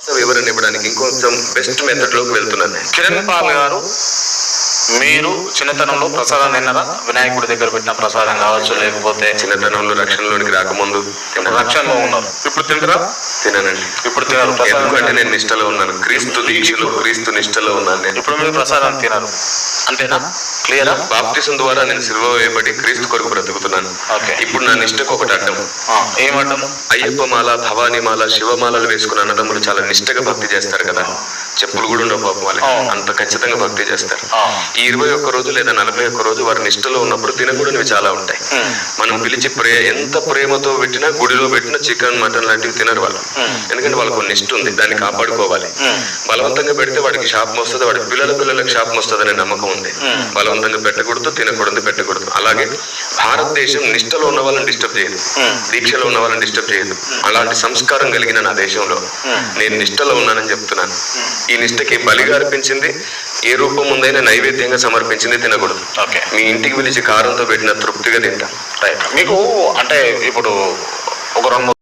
వివరణ ఇవ్వడానికి ఇంకొంచెం బెస్ట్ మెథడ్ లోకి వెళ్తున్నాను. కిరణ్ పాల్ గారు, మీరు చిన్నతనంలో ప్రసాదం తిన్నారా? వినాయకుడి దగ్గర పెట్టిన ప్రసాదం కావచ్చు, లేకపోతే చిన్నతనంలో రక్షణలోనికి రాకముందు రక్షణలో ఉన్నారు. ఇప్పుడు తింటారా? తినానండి. ఇప్పుడు తినారు. ఎందుకంటే నేను నిష్టలో ఉన్నాను, క్రీస్తు దీక్షలో, క్రీస్తు నిష్టలో ఉన్నాను. నేను ఇప్పుడు మీరు ప్రసాదం తినారు, అంతేనా? క్లియరా? బాప్టిజం ద్వారా నేను సిలువ వేయబడి క్రీస్తు కొరకు బ్రతుకుతున్నాను. ఇప్పుడు నా నిష్టకు ఒకటి అడ్డం. ఏమడ్డం? అయ్యప్ప మాల, భవానీ మాల, శివమాలలు వేసుకున్న అన్నదమ్ములు చాలా నిష్టగా భక్తి చేస్తారు కదా. చెప్పులు కూడా ఉండవు పాపం వాళ్ళకి, అంత ఖచ్చితంగా భక్తి చేస్తారు. ఈ 21 రోజు లేదా 41 రోజు వారి నిష్టలో ఉన్నప్పుడు తినకూడనివి చాలా ఉంటాయి. మనం పిలిచి ఎంత ప్రేమతో పెట్టినా, గుడిలో పెట్టినా చికెన్ మటన్ లాంటివి తినరు వాళ్ళు. ఎందుకంటే వాళ్ళకు నిష్ట ఉంది, దాన్ని కాపాడుకోవాలి. బలవంతంగా పెడితే వాడికి శాపం వస్తుంది, వాడి పిల్లలకు శాపం వస్తుంది అనే నమ్మకం ఉంది. బలవంతంగా పెట్టకూడదు, పెట్టకూడదు. అలాగే భారతదేశం నిష్టలో ఉన్న వాళ్ళని డిస్టర్బ్ చేయదు, దీక్షలో ఉన్న వాళ్ళని డిస్టర్బ్ చేయదు. అలాంటి సంస్కారం కలిగిన నా దేశంలో నేను నిష్టలో ఉన్నానని చెప్తున్నాను. ఈ నిష్టకి బలిగా అర్పించింది, ఏ రూపం ఉందైనా నైవేద్యంగా సమర్పించింది తినకూడదు. మీ ఇంటికి పిలిచి కారంతో పెట్టిన తృప్తిగా తింటా. మీకు అంటే ఇప్పుడు ఒక 2